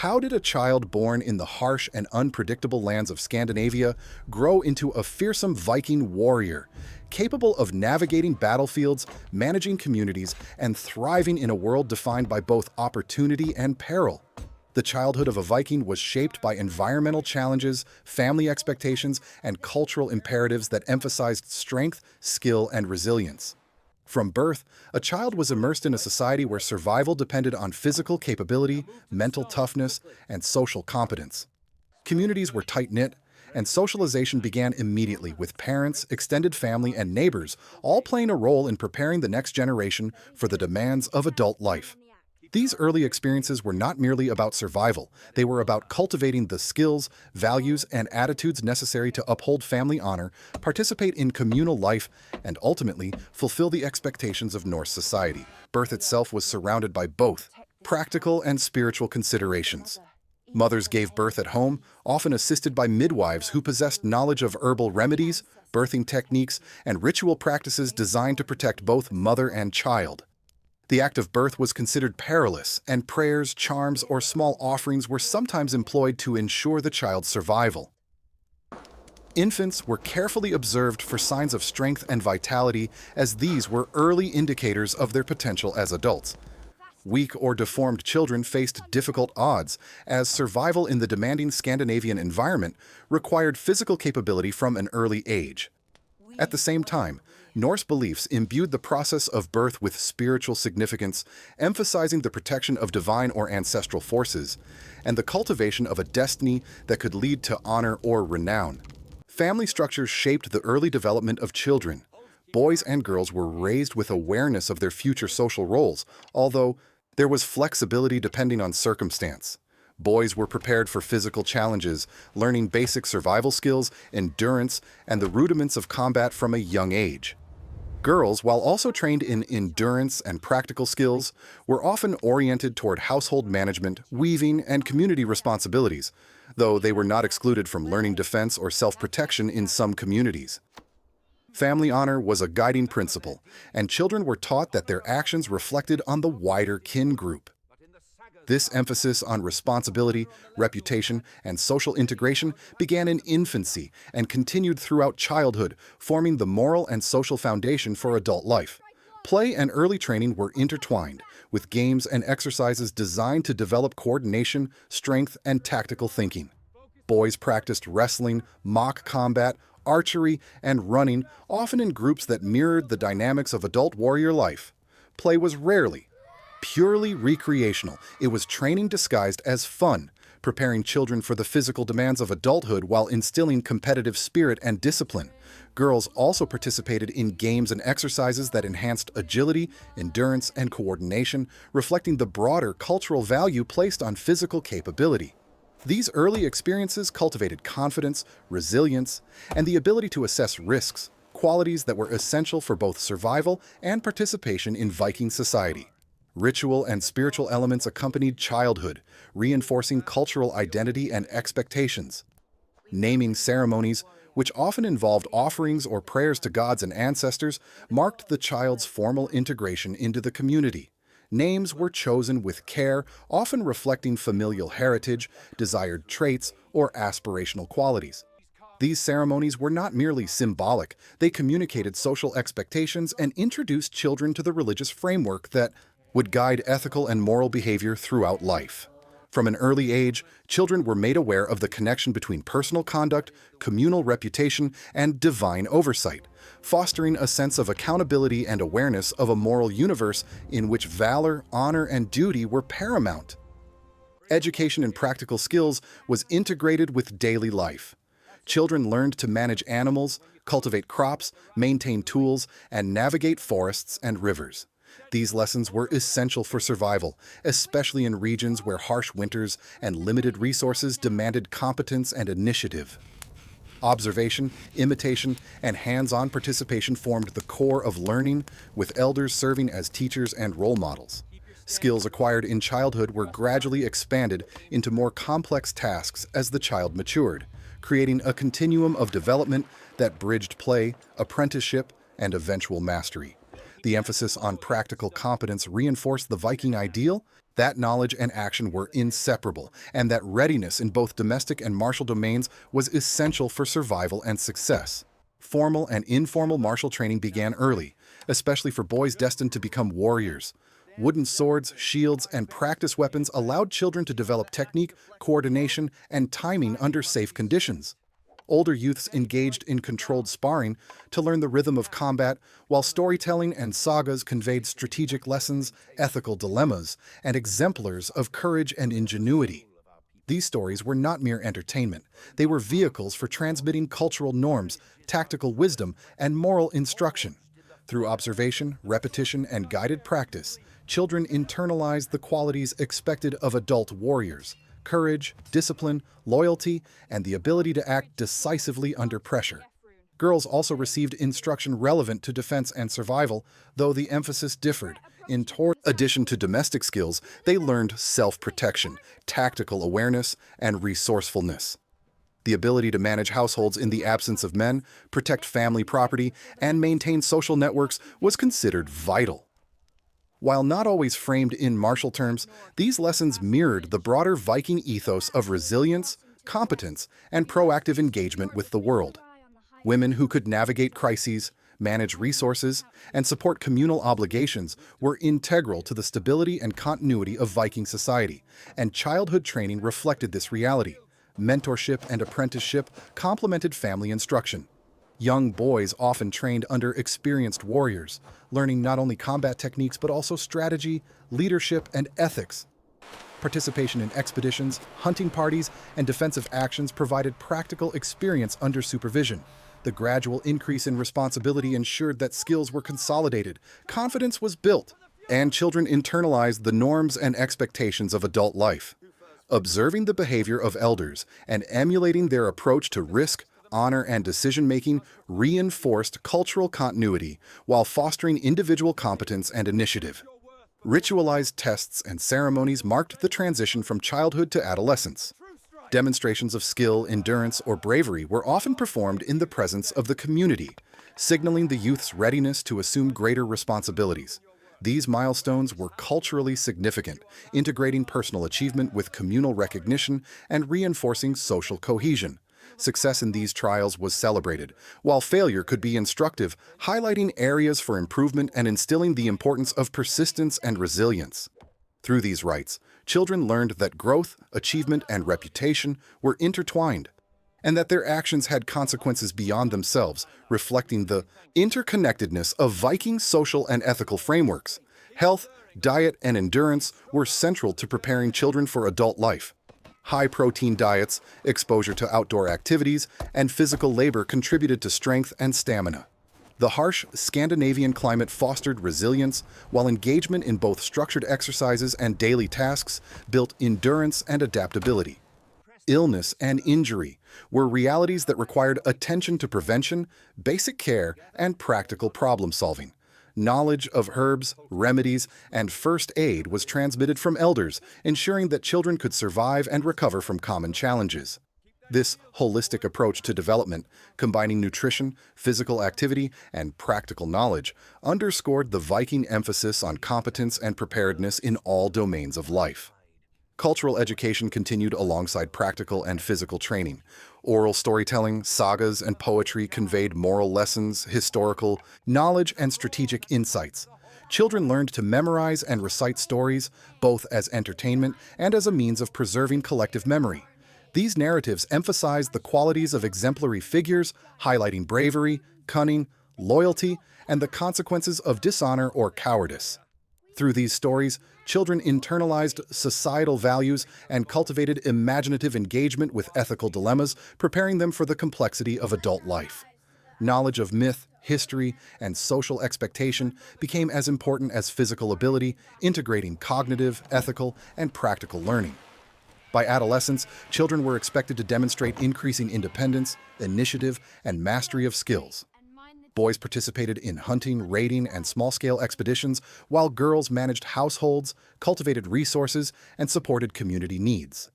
How did a child born in the harsh and unpredictable lands of Scandinavia grow into a fearsome Viking warrior, capable of navigating battlefields, managing communities, and thriving in a world defined by both opportunity and peril? The childhood of a Viking was shaped by environmental challenges, family expectations, and cultural imperatives that emphasized strength, skill, and resilience. From birth, a child was immersed in a society where survival depended on physical capability, mental toughness, and social competence. Communities were tight-knit, and socialization began immediately, with parents, extended family, and neighbors all playing a role in preparing the next generation for the demands of adult life. These early experiences were not merely about survival, they were about cultivating the skills, values, and attitudes necessary to uphold family honor, participate in communal life, and ultimately fulfill the expectations of Norse society. Birth itself was surrounded by both practical and spiritual considerations. Mothers gave birth at home, often assisted by midwives who possessed knowledge of herbal remedies, birthing techniques, and ritual practices designed to protect both mother and child. The act of birth was considered perilous, and prayers, charms, or small offerings were sometimes employed to ensure the child's survival. Infants were carefully observed for signs of strength and vitality, as these were early indicators of their potential as adults. Weak or deformed children faced difficult odds, as survival in the demanding Scandinavian environment required physical capability from an early age. At the same time, Norse beliefs imbued the process of birth with spiritual significance, emphasizing the protection of divine or ancestral forces, and the cultivation of a destiny that could lead to honor or renown. Family structures shaped the early development of children. Boys and girls were raised with awareness of their future social roles, although there was flexibility depending on circumstance. Boys were prepared for physical challenges, learning basic survival skills, endurance, and the rudiments of combat from a young age. Girls, while also trained in endurance and practical skills, were often oriented toward household management, weaving, and community responsibilities, though they were not excluded from learning defense or self-protection in some communities. Family honor was a guiding principle, and children were taught that their actions reflected on the wider kin group. This emphasis on responsibility, reputation, and social integration began in infancy and continued throughout childhood, forming the moral and social foundation for adult life. Play and early training were intertwined, with games and exercises designed to develop coordination, strength, and tactical thinking. Boys practiced wrestling, mock combat, archery, and running, often in groups that mirrored the dynamics of adult warrior life. Play was rarely purely recreational. It was training disguised as fun, preparing children for the physical demands of adulthood while instilling competitive spirit and discipline. Girls also participated in games and exercises that enhanced agility, endurance, and coordination, reflecting the broader cultural value placed on physical capability. These early experiences cultivated confidence, resilience, and the ability to assess risks, qualities that were essential for both survival and participation in Viking society. Ritual and spiritual elements accompanied childhood, reinforcing cultural identity and expectations. Naming ceremonies, which often involved offerings or prayers to gods and ancestors, marked the child's formal integration into the community. Names were chosen with care, often reflecting familial heritage, desired traits, or aspirational qualities. These ceremonies were not merely symbolic, they communicated social expectations and introduced children to the religious framework that would guide ethical and moral behavior throughout life. From an early age, children were made aware of the connection between personal conduct, communal reputation, and divine oversight, fostering a sense of accountability and awareness of a moral universe in which valor, honor, and duty were paramount. Education in practical skills was integrated with daily life. Children learned to manage animals, cultivate crops, maintain tools, and navigate forests and rivers. These lessons were essential for survival, especially in regions where harsh winters and limited resources demanded competence and initiative. Observation, imitation, and hands-on participation formed the core of learning, with elders serving as teachers and role models. Skills acquired in childhood were gradually expanded into more complex tasks as the child matured, creating a continuum of development that bridged play, apprenticeship, and eventual mastery. The emphasis on practical competence reinforced the Viking ideal that knowledge and action were inseparable, and that readiness in both domestic and martial domains was essential for survival and success. Formal and informal martial training began early, especially for boys destined to become warriors. Wooden swords, shields, and practice weapons allowed children to develop technique, coordination, and timing under safe conditions. Older youths engaged in controlled sparring to learn the rhythm of combat, while storytelling and sagas conveyed strategic lessons, ethical dilemmas, and exemplars of courage and ingenuity. These stories were not mere entertainment. They were vehicles for transmitting cultural norms, tactical wisdom, and moral instruction. Through observation, repetition, and guided practice, children internalized the qualities expected of adult warriors: courage, discipline, loyalty, and the ability to act decisively under pressure. Girls also received instruction relevant to defense and survival, though the emphasis differed. In addition to domestic skills, they learned self-protection, tactical awareness, and resourcefulness. The ability to manage households in the absence of men, protect family property, and maintain social networks was considered vital. While not always framed in martial terms, these lessons mirrored the broader Viking ethos of resilience, competence, and proactive engagement with the world. Women who could navigate crises, manage resources, and support communal obligations were integral to the stability and continuity of Viking society, and childhood training reflected this reality. Mentorship and apprenticeship complemented family instruction. Young boys often trained under experienced warriors, learning not only combat techniques but also strategy, leadership, and ethics. Participation in expeditions, hunting parties, and defensive actions provided practical experience under supervision. The gradual increase in responsibility ensured that skills were consolidated, confidence was built, and children internalized the norms and expectations of adult life. Observing the behavior of elders and emulating their approach to risk, honor, and decision-making reinforced cultural continuity while fostering individual competence and initiative. Ritualized tests and ceremonies marked the transition from childhood to adolescence. Demonstrations of skill, endurance, or bravery were often performed in the presence of the community, signaling the youth's readiness to assume greater responsibilities. These milestones were culturally significant, integrating personal achievement with communal recognition and reinforcing social cohesion. Success in these trials was celebrated, while failure could be instructive, highlighting areas for improvement and instilling the importance of persistence and resilience. Through these rites, children learned that growth, achievement, and reputation were intertwined, and that their actions had consequences beyond themselves, reflecting the interconnectedness of Viking social and ethical frameworks. Health, diet, and endurance were central to preparing children for adult life. High-protein diets, exposure to outdoor activities, and physical labor contributed to strength and stamina. The harsh Scandinavian climate fostered resilience, while engagement in both structured exercises and daily tasks built endurance and adaptability. Illness and injury were realities that required attention to prevention, basic care, and practical problem-solving. Knowledge of herbs, remedies, and first aid was transmitted from elders, ensuring that children could survive and recover from common challenges. This holistic approach to development, combining nutrition, physical activity, and practical knowledge, underscored the Viking emphasis on competence and preparedness in all domains of life. Cultural education continued alongside practical and physical training. Oral storytelling, sagas, and poetry conveyed moral lessons, historical knowledge, and strategic insights. Children learned to memorize and recite stories, both as entertainment and as a means of preserving collective memory. These narratives emphasized the qualities of exemplary figures, highlighting bravery, cunning, loyalty, and the consequences of dishonor or cowardice. Through these stories, children internalized societal values and cultivated imaginative engagement with ethical dilemmas, preparing them for the complexity of adult life. Knowledge of myth, history, and social expectation became as important as physical ability, integrating cognitive, ethical, and practical learning. By adolescence, children were expected to demonstrate increasing independence, initiative, and mastery of skills. Boys participated in hunting, raiding, and small-scale expeditions, while girls managed households, cultivated resources, and supported community needs.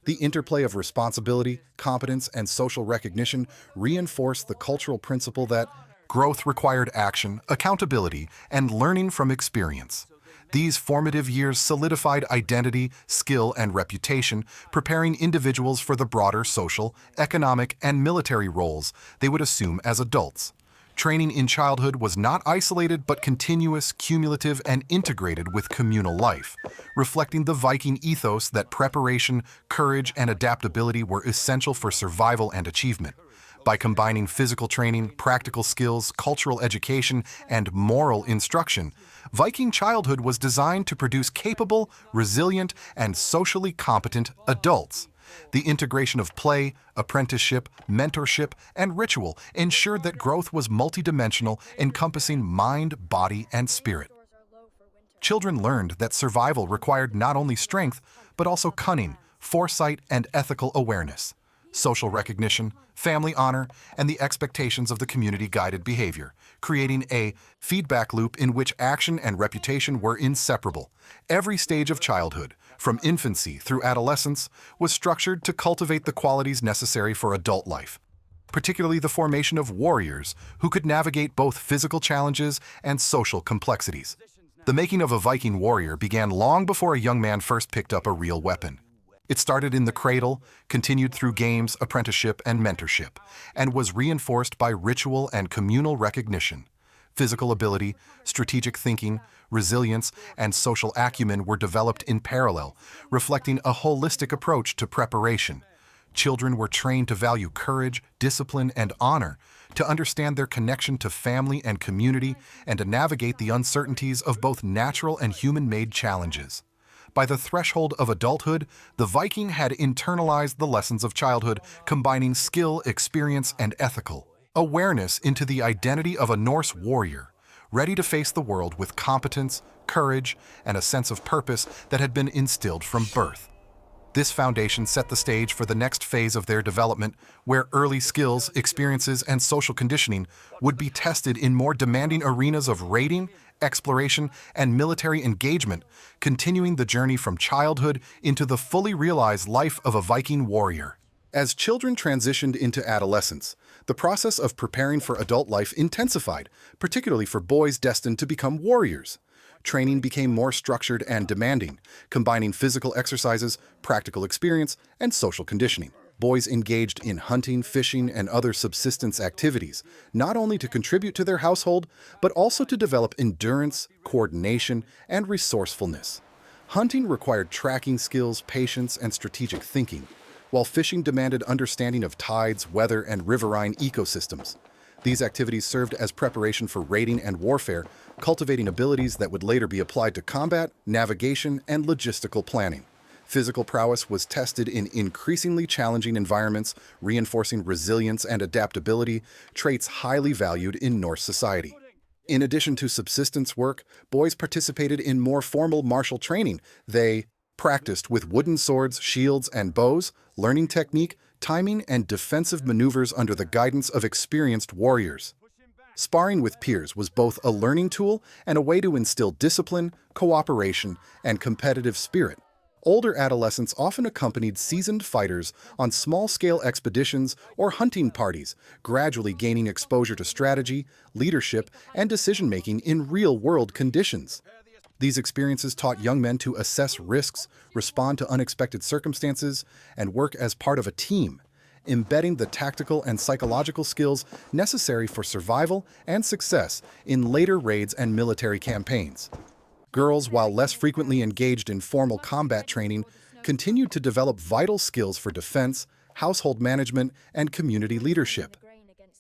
The interplay of responsibility, competence, and social recognition reinforced the cultural principle that Growth required action, accountability, and learning from experience. These formative years solidified identity, skill, and reputation, preparing individuals for the broader social, economic, and military roles they would assume as adults. Training in childhood was not isolated but continuous, cumulative, and integrated with communal life, reflecting the Viking ethos that preparation, courage, and adaptability were essential for survival and achievement. By combining physical training, practical skills, cultural education, and moral instruction, Viking childhood was designed to produce capable, resilient, and socially competent adults. The integration of play, apprenticeship, mentorship, and ritual ensured that growth was multidimensional, encompassing mind, body, and spirit. Children learned that survival required not only strength, but also cunning, foresight, and ethical awareness. Social recognition, family honor, and the expectations of the community guided behavior, creating a feedback loop in which action and reputation were inseparable. Every stage of childhood, from infancy through adolescence, was structured to cultivate the qualities necessary for adult life, particularly the formation of warriors who could navigate both physical challenges and social complexities. The making of a Viking warrior began long before a young man first picked up a real weapon. It started in the cradle, continued through games, apprenticeship, and mentorship, and was reinforced by ritual and communal recognition. Physical ability, strategic thinking, resilience, and social acumen were developed in parallel, reflecting a holistic approach to preparation. Children were trained to value courage, discipline, and honor, to understand their connection to family and community, and to navigate the uncertainties of both natural and human-made challenges. By the threshold of adulthood, the Viking had internalized the lessons of childhood, combining skill, experience, and ethical awareness into the identity of a Norse warrior, ready to face the world with competence, courage, and a sense of purpose that had been instilled from birth. This foundation set the stage for the next phase of their development, where early skills, experiences, and social conditioning would be tested in more demanding arenas of raiding, exploration, and military engagement, continuing the journey from childhood into the fully realized life of a Viking warrior. As children transitioned into adolescence, the process of preparing for adult life intensified, particularly for boys destined to become warriors. Training became more structured and demanding, combining physical exercises, practical experience, and social conditioning. Boys engaged in hunting, fishing, and other subsistence activities, not only to contribute to their household, but also to develop endurance, coordination, and resourcefulness. Hunting required tracking skills, patience, and strategic thinking, while fishing demanded understanding of tides, weather, and riverine ecosystems. These activities served as preparation for raiding and warfare, cultivating abilities that would later be applied to combat, navigation, and logistical planning. Physical prowess was tested in increasingly challenging environments, reinforcing resilience and adaptability, traits highly valued in Norse society. In addition to subsistence work, boys participated in more formal martial training. They practiced with wooden swords, shields, and bows, learning technique, timing, and defensive maneuvers under the guidance of experienced warriors. Sparring with peers was both a learning tool and a way to instill discipline, cooperation, and competitive spirit. Older adolescents often accompanied seasoned fighters on small-scale expeditions or hunting parties, gradually gaining exposure to strategy, leadership, and decision-making in real-world conditions. These experiences taught young men to assess risks, respond to unexpected circumstances, and work as part of a team, embedding the tactical and psychological skills necessary for survival and success in later raids and military campaigns. Girls, while less frequently engaged in formal combat training, continued to develop vital skills for defense, household management, and community leadership.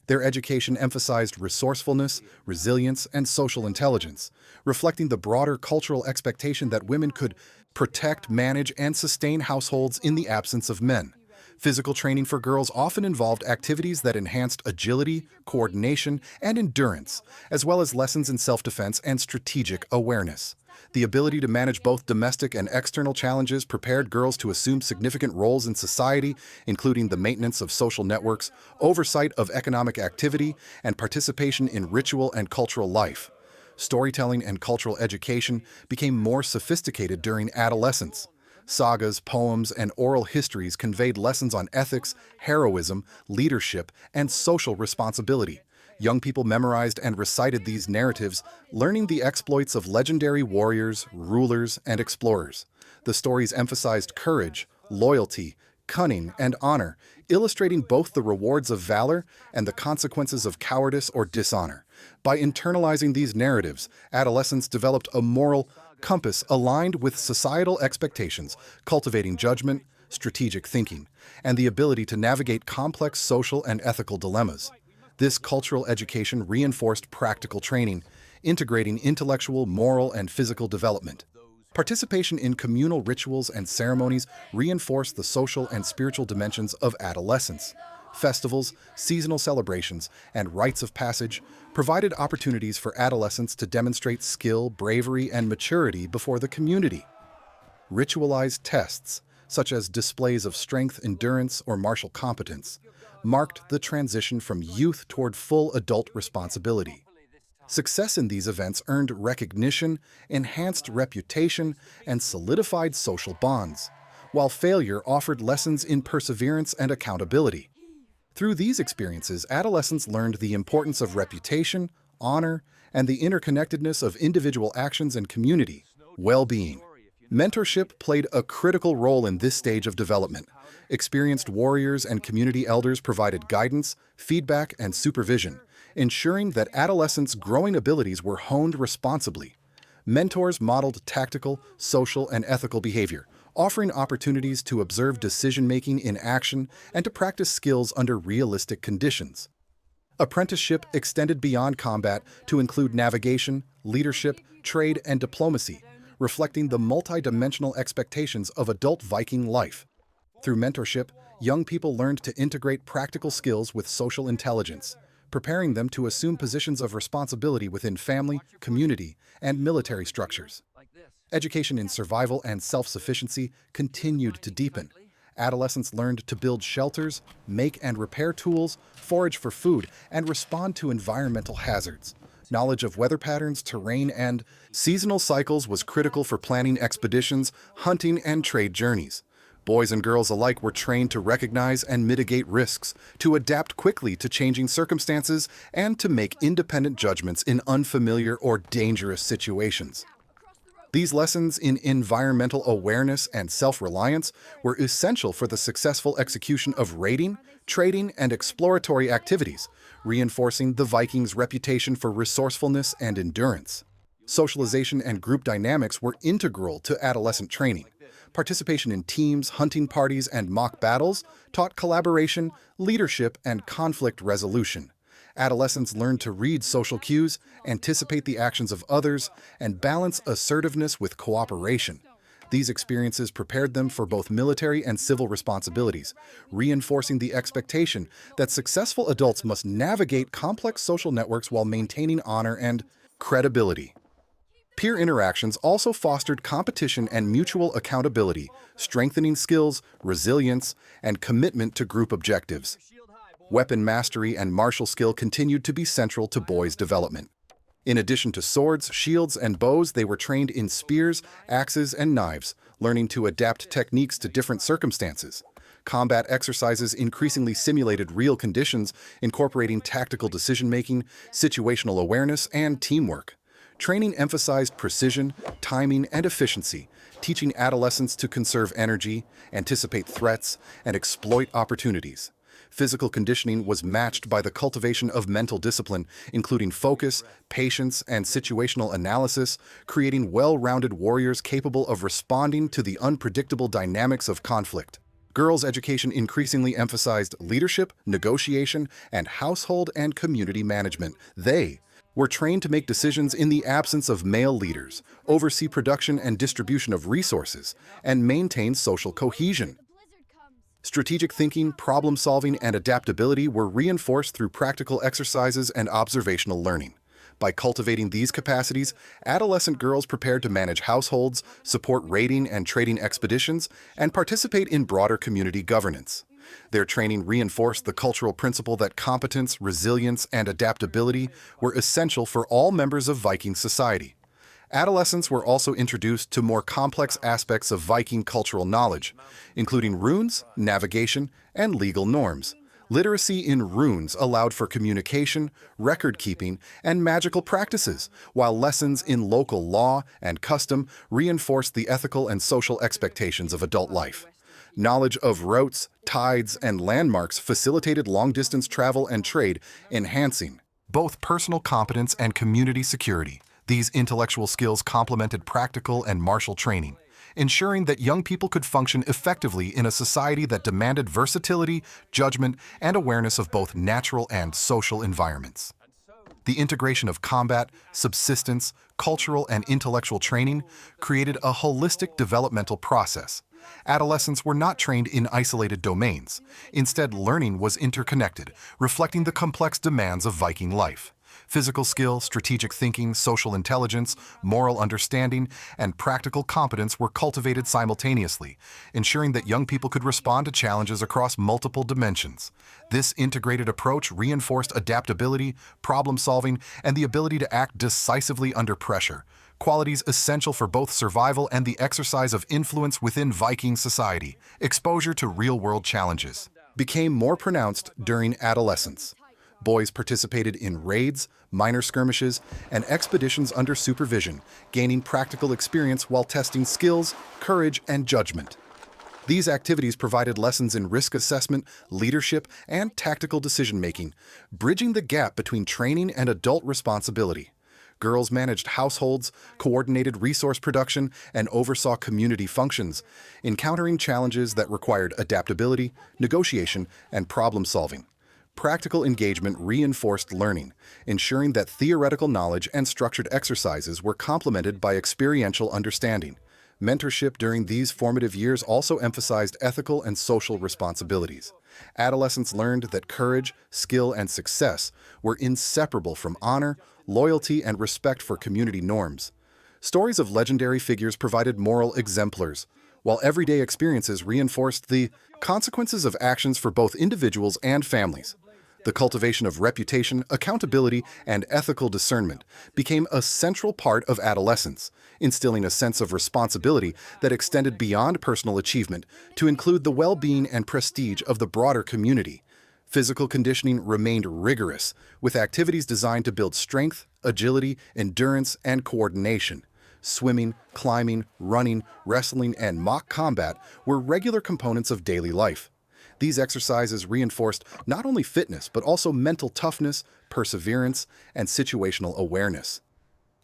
Their education emphasized resourcefulness, resilience, and social intelligence, reflecting the broader cultural expectation that women could protect, manage, and sustain households in the absence of men. Physical training for girls often involved activities that enhanced agility, coordination, and endurance, as well as lessons in self-defense and strategic awareness. The ability to manage both domestic and external challenges prepared girls to assume significant roles in society, including the maintenance of social networks, oversight of economic activity, and participation in ritual and cultural life. Storytelling and cultural education became more sophisticated during adolescence. Sagas, poems, and oral histories conveyed lessons on ethics, heroism, leadership, and social responsibility, Young people memorized and recited these narratives, learning the exploits of legendary warriors, rulers, and explorers. The stories emphasized courage, loyalty, cunning, and honor, illustrating both the rewards of valor and the consequences of cowardice or dishonor. By internalizing these narratives, adolescents developed a moral compass aligned with societal expectations, cultivating judgment, strategic thinking, and the ability to navigate complex social and ethical dilemmas. This cultural education reinforced practical training, integrating intellectual, moral, and physical development. Participation in communal rituals and ceremonies reinforced the social and spiritual dimensions of adolescence. Festivals, seasonal celebrations, and rites of passage provided opportunities for adolescents to demonstrate skill, bravery, and maturity before the community. Ritualized tests, such as displays of strength, endurance, or martial competence, marked the transition from youth toward full adult responsibility. Success in these events earned recognition, enhanced reputation, and solidified social bonds, while failure offered lessons in perseverance and accountability. Through these experiences, adolescents learned the importance of reputation, honor, and the interconnectedness of individual actions and community well-being. Mentorship played a critical role in this stage of development. Experienced warriors and community elders provided guidance, feedback, and supervision, ensuring that adolescents' growing abilities were honed responsibly. Mentors modeled tactical, social, and ethical behavior, offering opportunities to observe decision-making in action and to practice skills under realistic conditions. Apprenticeship extended beyond combat to include navigation, leadership, trade, and diplomacy, reflecting the multidimensional expectations of adult Viking life. Through mentorship, young people learned to integrate practical skills with social intelligence, preparing them to assume positions of responsibility within family, community, and military structures. Education in survival and self-sufficiency continued to deepen. Adolescents learned to build shelters, make and repair tools, forage for food, and respond to environmental hazards. Knowledge of weather patterns, terrain, and seasonal cycles was critical for planning expeditions, hunting, and trade journeys. Boys and girls alike were trained to recognize and mitigate risks, to adapt quickly to changing circumstances, and to make independent judgments in unfamiliar or dangerous situations. These lessons in environmental awareness and self-reliance were essential for the successful execution of raiding, trading, and exploratory activities, reinforcing the Vikings' reputation for resourcefulness and endurance. Socialization and group dynamics were integral to adolescent training. Participation in teams, hunting parties, and mock battles taught collaboration, leadership, and conflict resolution. Adolescents learned to read social cues, anticipate the actions of others, and balance assertiveness with cooperation. These experiences prepared them for both military and civil responsibilities, reinforcing the expectation that successful adults must navigate complex social networks while maintaining honor and credibility. Peer interactions also fostered competition and mutual accountability, strengthening skills, resilience, and commitment to group objectives. Weapon mastery and martial skill continued to be central to boys' development. In addition to swords, shields, and bows, they were trained in spears, axes, and knives, learning to adapt techniques to different circumstances. Combat exercises increasingly simulated real conditions, incorporating tactical decision-making, situational awareness, and teamwork. Training emphasized precision, timing, and efficiency, teaching adolescents to conserve energy, anticipate threats, and exploit opportunities. Physical conditioning was matched by the cultivation of mental discipline, including focus, patience, and situational analysis, creating well-rounded warriors capable of responding to the unpredictable dynamics of conflict. Girls' education increasingly emphasized leadership, negotiation, and household and community management. They were trained to make decisions in the absence of male leaders, oversee production and distribution of resources, and maintain social cohesion. Strategic thinking, problem-solving, and adaptability were reinforced through practical exercises and observational learning. By cultivating these capacities, adolescent girls prepared to manage households, support raiding and trading expeditions, and participate in broader community governance. Their training reinforced the cultural principle that competence, resilience, and adaptability were essential for all members of Viking society. Adolescents were also introduced to more complex aspects of Viking cultural knowledge, including runes, navigation, and legal norms. Literacy in runes allowed for communication, record-keeping, and magical practices, while lessons in local law and custom reinforced the ethical and social expectations of adult life. Knowledge of routes, tides, and landmarks facilitated long-distance travel and trade, enhancing both personal competence and community security. These intellectual skills complemented practical and martial training, ensuring that young people could function effectively in a society that demanded versatility, judgment, and awareness of both natural and social environments. The integration of combat, subsistence, cultural, and intellectual training created a holistic developmental process. Adolescents were not trained in isolated domains. Instead, learning was interconnected, reflecting the complex demands of Viking life. Physical skill, strategic thinking, social intelligence, moral understanding, and practical competence were cultivated simultaneously, ensuring that young people could respond to challenges across multiple dimensions. This integrated approach reinforced adaptability, problem-solving, and the ability to act decisively under pressure, qualities essential for both survival and the exercise of influence within Viking society. Exposure to real-world challenges became more pronounced during adolescence. Boys participated in raids, minor skirmishes, and expeditions under supervision, gaining practical experience while testing skills, courage, and judgment. These activities provided lessons in risk assessment, leadership, and tactical decision-making, bridging the gap between training and adult responsibility. Girls managed households, coordinated resource production, and oversaw community functions, encountering challenges that required adaptability, negotiation, and problem-solving. Practical engagement reinforced learning, ensuring that theoretical knowledge and structured exercises were complemented by experiential understanding. Mentorship during these formative years also emphasized ethical and social responsibilities. Adolescents learned that courage, skill, and success were inseparable from honor, loyalty, and respect for community norms. Stories of legendary figures provided moral exemplars, while everyday experiences reinforced the consequences of actions for both individuals and families. The cultivation of reputation, accountability, and ethical discernment became a central part of adolescence, instilling a sense of responsibility that extended beyond personal achievement to include the well-being and prestige of the broader community. Physical conditioning remained rigorous, with activities designed to build strength, agility, endurance, and coordination. Swimming, climbing, running, wrestling, and mock combat were regular components of daily life. These exercises reinforced not only fitness, but also mental toughness, perseverance, and situational awareness.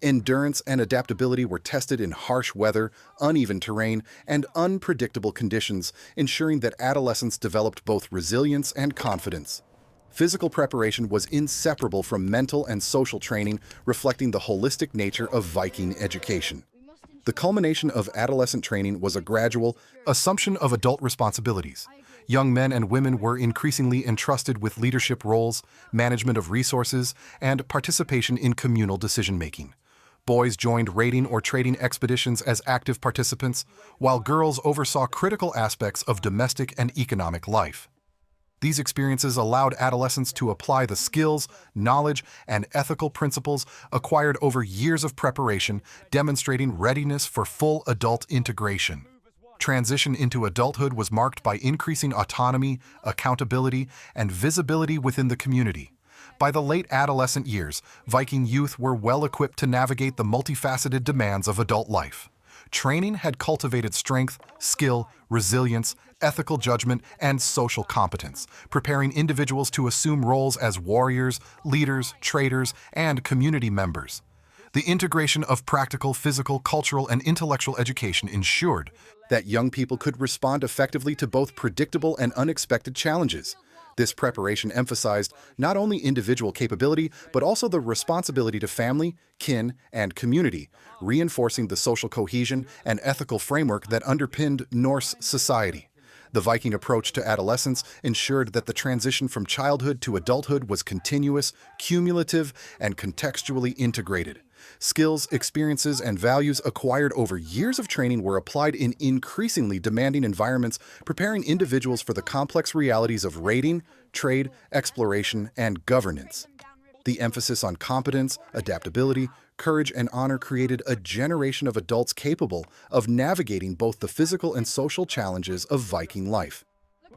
Endurance and adaptability were tested in harsh weather, uneven terrain, and unpredictable conditions, ensuring that adolescents developed both resilience and confidence. Physical preparation was inseparable from mental and social training, reflecting the holistic nature of Viking education. The culmination of adolescent training was a gradual assumption of adult responsibilities. Young men and women were increasingly entrusted with leadership roles, management of resources, and participation in communal decision-making. Boys joined raiding or trading expeditions as active participants, while girls oversaw critical aspects of domestic and economic life. These experiences allowed adolescents to apply the skills, knowledge, and ethical principles acquired over years of preparation, demonstrating readiness for full adult integration. Transition into adulthood was marked by increasing autonomy, accountability, and visibility within the community. By the late adolescent years, Viking youth were well-equipped to navigate the multifaceted demands of adult life. Training had cultivated strength, skill, resilience, ethical judgment, and social competence, preparing individuals to assume roles as warriors, leaders, traders, and community members. The integration of practical, physical, cultural, and intellectual education ensured that young people could respond effectively to both predictable and unexpected challenges. This preparation emphasized not only individual capability, but also the responsibility to family, kin, and community, reinforcing the social cohesion and ethical framework that underpinned Norse society. The Viking approach to adolescence ensured that the transition from childhood to adulthood was continuous, cumulative, and contextually integrated. Skills, experiences, and values acquired over years of training were applied in increasingly demanding environments, preparing individuals for the complex realities of raiding, trade, exploration, and governance. The emphasis on competence, adaptability, courage, and honor created a generation of adults capable of navigating both the physical and social challenges of Viking life.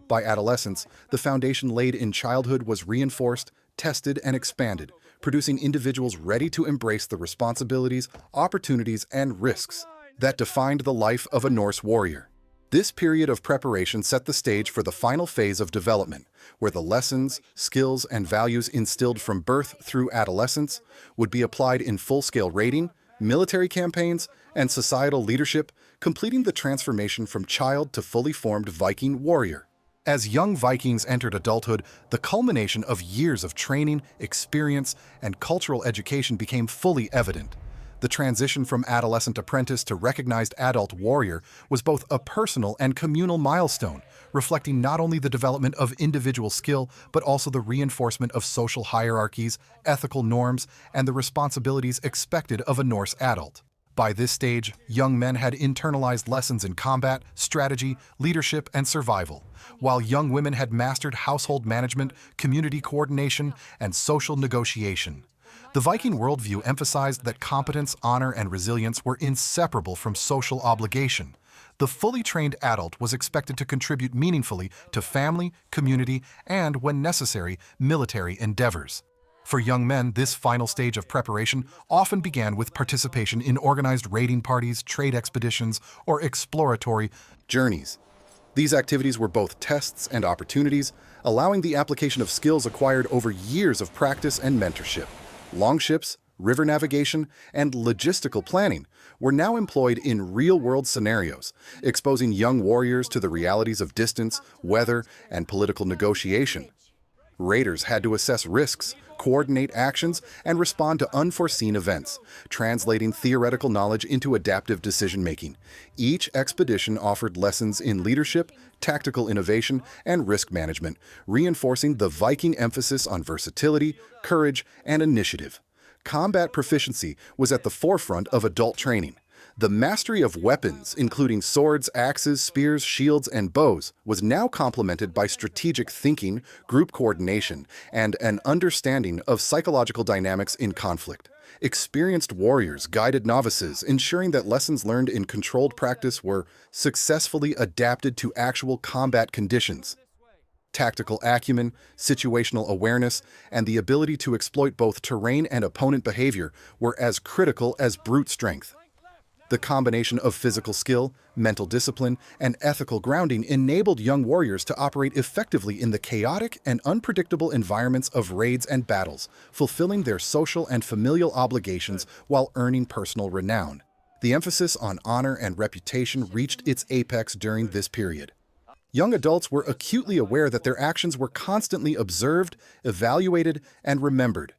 By adolescence, the foundation laid in childhood was reinforced, tested, and expanded, producing individuals ready to embrace the responsibilities, opportunities, and risks that defined the life of a Norse warrior. This period of preparation set the stage for the final phase of development, where the lessons, skills, and values instilled from birth through adolescence would be applied in full-scale raiding, military campaigns, and societal leadership, completing the transformation from child to fully formed Viking warrior. As young Vikings entered adulthood, the culmination of years of training, experience, and cultural education became fully evident. The transition from adolescent apprentice to recognized adult warrior was both a personal and communal milestone, reflecting not only the development of individual skill, but also the reinforcement of social hierarchies, ethical norms, and the responsibilities expected of a Norse adult. By this stage, young men had internalized lessons in combat, strategy, leadership, and survival, while young women had mastered household management, community coordination, and social negotiation. The Viking worldview emphasized that competence, honor, and resilience were inseparable from social obligation. The fully trained adult was expected to contribute meaningfully to family, community, and, when necessary, military endeavors. For young men, this final stage of preparation often began with participation in organized raiding parties, trade expeditions, or exploratory journeys. These activities were both tests and opportunities, allowing the application of skills acquired over years of practice and mentorship. Longships, river navigation, and logistical planning were now employed in real-world scenarios, exposing young warriors to the realities of distance, weather, and political negotiation. Raiders had to assess risks, coordinate actions, and respond to unforeseen events, translating theoretical knowledge into adaptive decision-making. Each expedition offered lessons in leadership, tactical innovation, and risk management, reinforcing the Viking emphasis on versatility, courage, and initiative. Combat proficiency was at the forefront of adult training. The mastery of weapons, including swords, axes, spears, shields, and bows, was now complemented by strategic thinking, group coordination, and an understanding of psychological dynamics in conflict. Experienced warriors guided novices, ensuring that lessons learned in controlled practice were successfully adapted to actual combat conditions. Tactical acumen, situational awareness, and the ability to exploit both terrain and opponent behavior were as critical as brute strength. The combination of physical skill, mental discipline, and ethical grounding enabled young warriors to operate effectively in the chaotic and unpredictable environments of raids and battles, fulfilling their social and familial obligations while earning personal renown. The emphasis on honor and reputation reached its apex during this period. Young adults were acutely aware that their actions were constantly observed, evaluated, and remembered.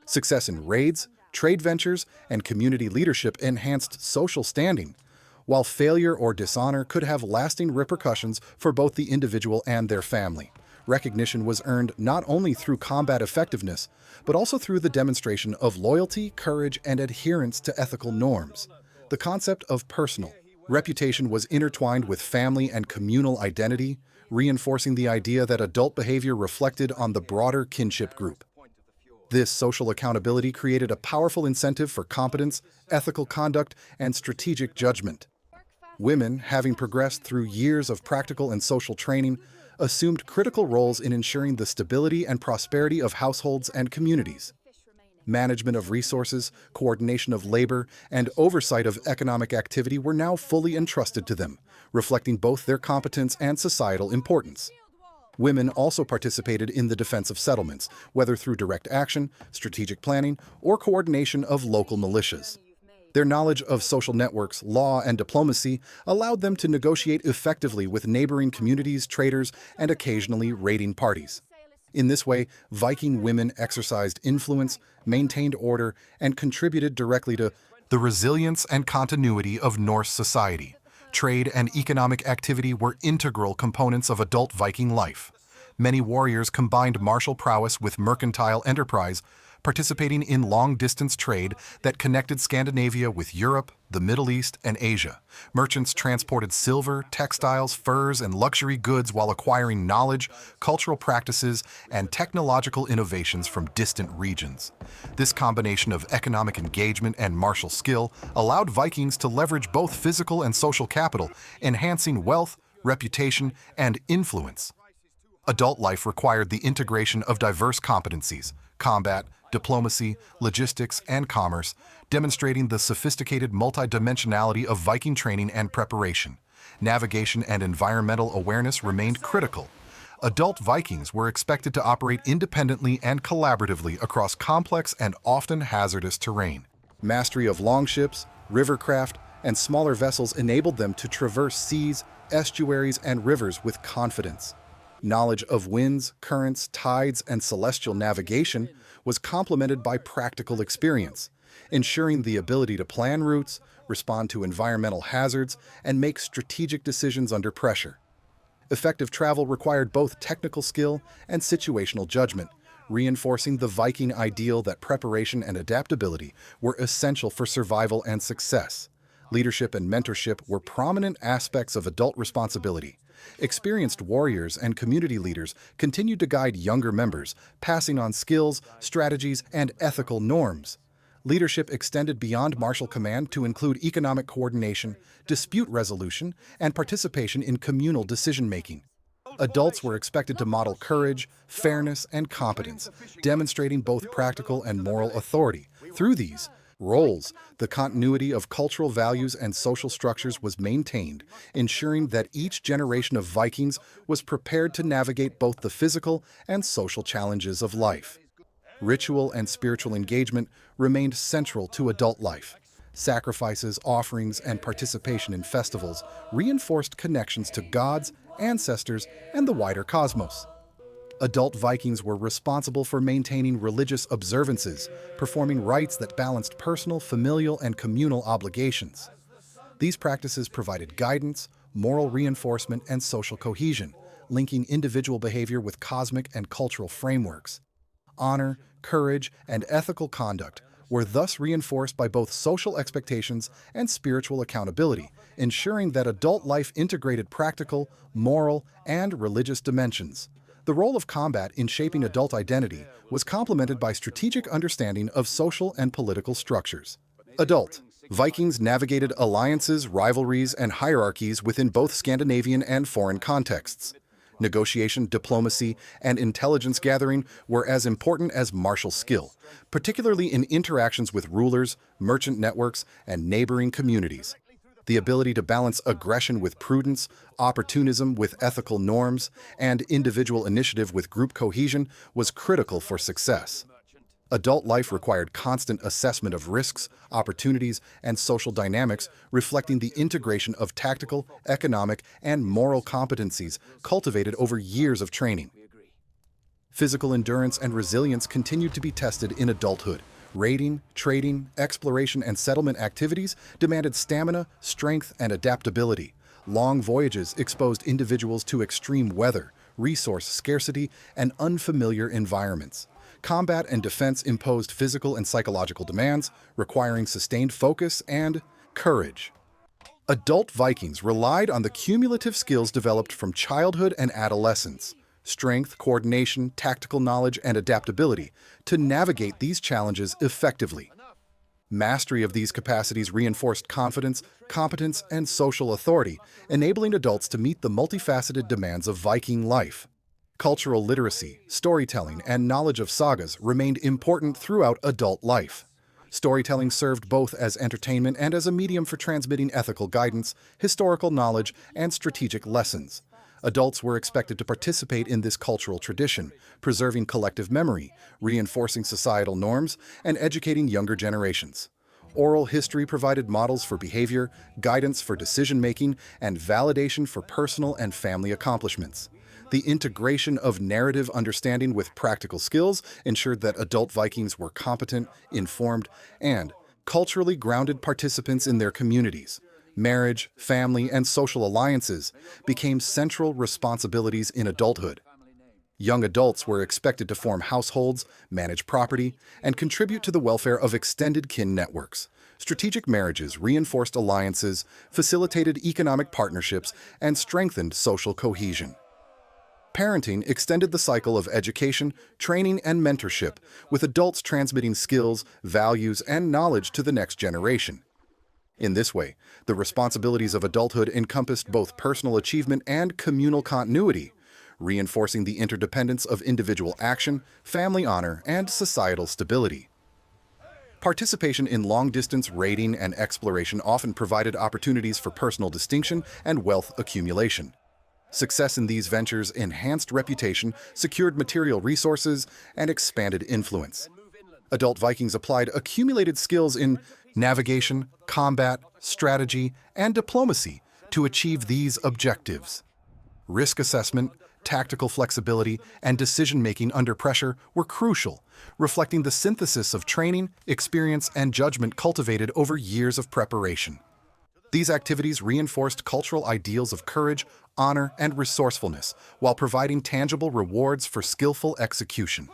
Success in raids, trade ventures, and community leadership enhanced social standing, while failure or dishonor could have lasting repercussions for both the individual and their family. Recognition was earned not only through combat effectiveness, but also through the demonstration of loyalty, courage, and adherence to ethical norms. The concept of personal reputation was intertwined with family and communal identity, reinforcing the idea that adult behavior reflected on the broader kinship group. This social accountability created a powerful incentive for competence, ethical conduct, and strategic judgment. Women, having progressed through years of practical and social training, assumed critical roles in ensuring the stability and prosperity of households and communities. Management of resources, coordination of labor, and oversight of economic activity were now fully entrusted to them, reflecting both their competence and societal importance. Women also participated in the defense of settlements, whether through direct action, strategic planning, or coordination of local militias. Their knowledge of social networks, law, and diplomacy allowed them to negotiate effectively with neighboring communities, traders, and occasionally raiding parties. In this way, Viking women exercised influence, maintained order, and contributed directly to the resilience and continuity of Norse society. Trade and economic activity were integral components of adult Viking life. Many warriors combined martial prowess with mercantile enterprise, participating in long-distance trade that connected Scandinavia with Europe, the Middle East, and Asia. Merchants transported silver, textiles, furs, and luxury goods while acquiring knowledge, cultural practices, and technological innovations from distant regions. This combination of economic engagement and martial skill allowed Vikings to leverage both physical and social capital, enhancing wealth, reputation, and influence. Adult life required the integration of diverse competencies, combat, diplomacy, logistics, and commerce, demonstrating the sophisticated multidimensionality of Viking training and preparation. Navigation and environmental awareness remained critical. Adult Vikings were expected to operate independently and collaboratively across complex and often hazardous terrain. Mastery of longships, rivercraft, and smaller vessels enabled them to traverse seas, estuaries, and rivers with confidence. Knowledge of winds, currents, tides, and celestial navigation was complemented by practical experience, ensuring the ability to plan routes, respond to environmental hazards, and make strategic decisions under pressure. Effective travel required both technical skill and situational judgment, reinforcing the Viking ideal that preparation and adaptability were essential for survival and success. Leadership and mentorship were prominent aspects of adult responsibility. Experienced warriors and community leaders continued to guide younger members, passing on skills, strategies, and ethical norms. Leadership extended beyond martial command to include economic coordination, dispute resolution, and participation in communal decision-making. Adults were expected to model courage, fairness, and competence, demonstrating both practical and moral authority. Through these roles, the continuity of cultural values and social structures was maintained, ensuring that each generation of Vikings was prepared to navigate both the physical and social challenges of life. Ritual and spiritual engagement remained central to adult life. Sacrifices, offerings, and participation in festivals reinforced connections to gods, ancestors, and the wider cosmos. Adult Vikings were responsible for maintaining religious observances, performing rites that balanced personal, familial, and communal obligations. These practices provided guidance, moral reinforcement, and social cohesion, linking individual behavior with cosmic and cultural frameworks. Honor, courage, and ethical conduct were thus reinforced by both social expectations and spiritual accountability, ensuring that adult life integrated practical, moral, and religious dimensions. The role of combat in shaping adult identity was complemented by strategic understanding of social and political structures. Adult Vikings navigated alliances, rivalries, and hierarchies within both Scandinavian and foreign contexts. Negotiation, diplomacy, and intelligence gathering were as important as martial skill, particularly in interactions with rulers, merchant networks, and neighboring communities. The ability to balance aggression with prudence, opportunism with ethical norms, and individual initiative with group cohesion was critical for success. Adult life required constant assessment of risks, opportunities, and social dynamics, reflecting the integration of tactical, economic, and moral competencies cultivated over years of training. Physical endurance and resilience continued to be tested in adulthood. Raiding, trading, exploration, and settlement activities demanded stamina, strength, and adaptability. Long voyages exposed individuals to extreme weather, resource scarcity, and unfamiliar environments. Combat and defense imposed physical and psychological demands, requiring sustained focus and courage. Adult Vikings relied on the cumulative skills developed from childhood and adolescence, strength, coordination, tactical knowledge, and adaptability to navigate these challenges effectively. Mastery of these capacities reinforced confidence, competence, and social authority, enabling adults to meet the multifaceted demands of Viking life. Cultural literacy, storytelling, and knowledge of sagas remained important throughout adult life. Storytelling served both as entertainment and as a medium for transmitting ethical guidance, historical knowledge, and strategic lessons. Adults were expected to participate in this cultural tradition, preserving collective memory, reinforcing societal norms, and educating younger generations. Oral history provided models for behavior, guidance for decision-making, and validation for personal and family accomplishments. The integration of narrative understanding with practical skills ensured that adult Vikings were competent, informed, and culturally grounded participants in their communities. Marriage, family, and social alliances became central responsibilities in adulthood. Young adults were expected to form households, manage property, and contribute to the welfare of extended kin networks. Strategic marriages reinforced alliances, facilitated economic partnerships, and strengthened social cohesion. Parenting extended the cycle of education, training, and mentorship, with adults transmitting skills, values, and knowledge to the next generation. In this way, the responsibilities of adulthood encompassed both personal achievement and communal continuity, reinforcing the interdependence of individual action, family honor, and societal stability. Participation in long-distance raiding and exploration often provided opportunities for personal distinction and wealth accumulation. Success in these ventures enhanced reputation, secured material resources, and expanded influence. Adult Vikings applied accumulated skills in navigation, combat, strategy, and diplomacy to achieve these objectives. Risk assessment, tactical flexibility, and decision-making under pressure were crucial, reflecting the synthesis of training, experience, and judgment cultivated over years of preparation. These activities reinforced cultural ideals of courage, honor, and resourcefulness, while providing tangible rewards for skillful execution.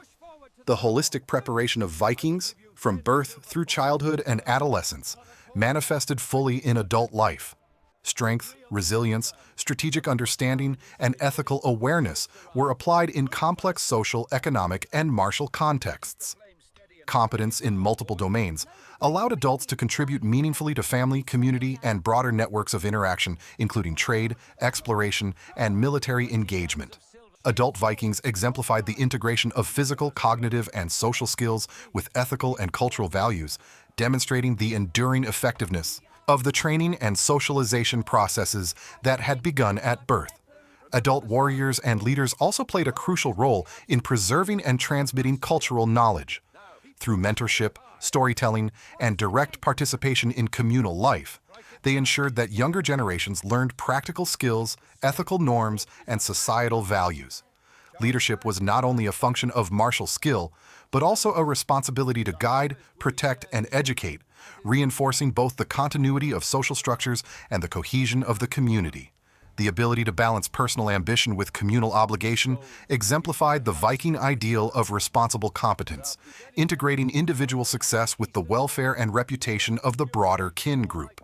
The holistic preparation of Vikings, from birth through childhood and adolescence, manifested fully in adult life. Strength, resilience, strategic understanding, and ethical awareness were applied in complex social, economic, and martial contexts. Competence in multiple domains allowed adults to contribute meaningfully to family, community, and broader networks of interaction, including trade, exploration, and military engagement. Adult Vikings exemplified the integration of physical, cognitive, and social skills with ethical and cultural values, demonstrating the enduring effectiveness of the training and socialization processes that had begun at birth. Adult warriors and leaders also played a crucial role in preserving and transmitting cultural knowledge. Through mentorship, storytelling, and direct participation in communal life, they ensured that younger generations learned practical skills, ethical norms, and societal values. Leadership was not only a function of martial skill, but also a responsibility to guide, protect, and educate, reinforcing both the continuity of social structures and the cohesion of the community. The ability to balance personal ambition with communal obligation exemplified the Viking ideal of responsible competence, integrating individual success with the welfare and reputation of the broader kin group.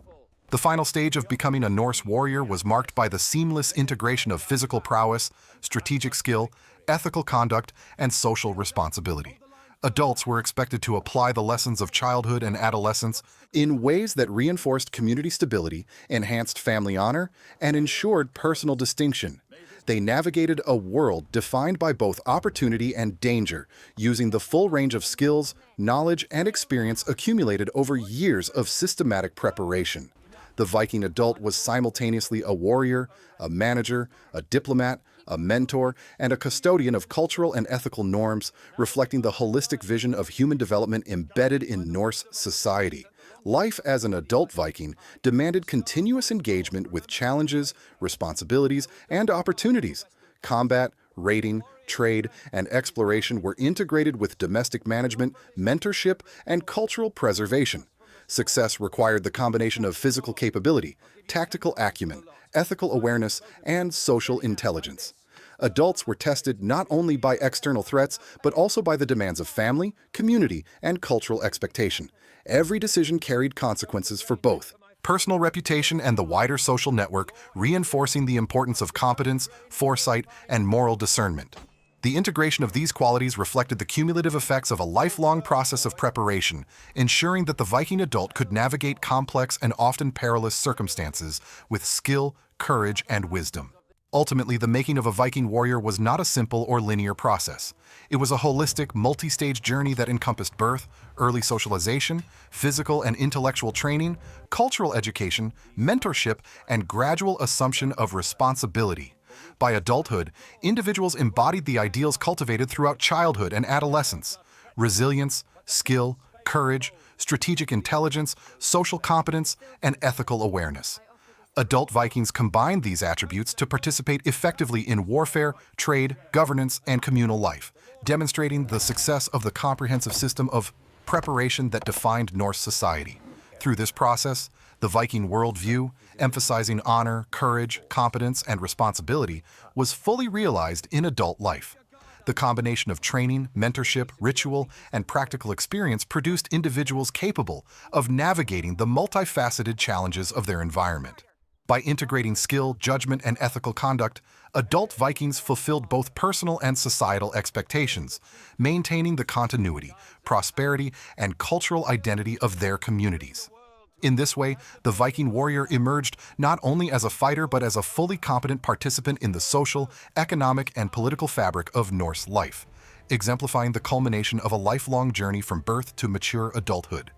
The final stage of becoming a Norse warrior was marked by the seamless integration of physical prowess, strategic skill, ethical conduct, and social responsibility. Adults were expected to apply the lessons of childhood and adolescence in ways that reinforced community stability, enhanced family honor, and ensured personal distinction. They navigated a world defined by both opportunity and danger, using the full range of skills, knowledge, and experience accumulated over years of systematic preparation. The Viking adult was simultaneously a warrior, a manager, a diplomat, a mentor, and a custodian of cultural and ethical norms, reflecting the holistic vision of human development embedded in Norse society. Life as an adult Viking demanded continuous engagement with challenges, responsibilities, and opportunities. Combat, raiding, trade, and exploration were integrated with domestic management, mentorship, and cultural preservation. Success required the combination of physical capability, tactical acumen, ethical awareness, and social intelligence. Adults were tested not only by external threats, but also by the demands of family, community, and cultural expectation. Every decision carried consequences for both personal reputation and the wider social network, reinforcing the importance of competence, foresight, and moral discernment. The integration of these qualities reflected the cumulative effects of a lifelong process of preparation, ensuring that the Viking adult could navigate complex and often perilous circumstances with skill, courage, and wisdom. Ultimately, the making of a Viking warrior was not a simple or linear process. It was a holistic, multi-stage journey that encompassed birth, early socialization, physical and intellectual training, cultural education, mentorship, and gradual assumption of responsibility. By adulthood, individuals embodied the ideals cultivated throughout childhood and adolescence: resilience, skill, courage, strategic intelligence, social competence, and ethical awareness. Adult Vikings combined these attributes to participate effectively in warfare, trade, governance, and communal life, demonstrating the success of the comprehensive system of preparation that defined Norse society. Through this process, the Viking worldview, emphasizing honor, courage, competence, and responsibility, was fully realized in adult life. The combination of training, mentorship, ritual, and practical experience produced individuals capable of navigating the multifaceted challenges of their environment. By integrating skill, judgment, and ethical conduct, adult Vikings fulfilled both personal and societal expectations, maintaining the continuity, prosperity, and cultural identity of their communities. In this way, the Viking warrior emerged not only as a fighter but as a fully competent participant in the social, economic, and political fabric of Norse life, exemplifying the culmination of a lifelong journey from birth to mature adulthood.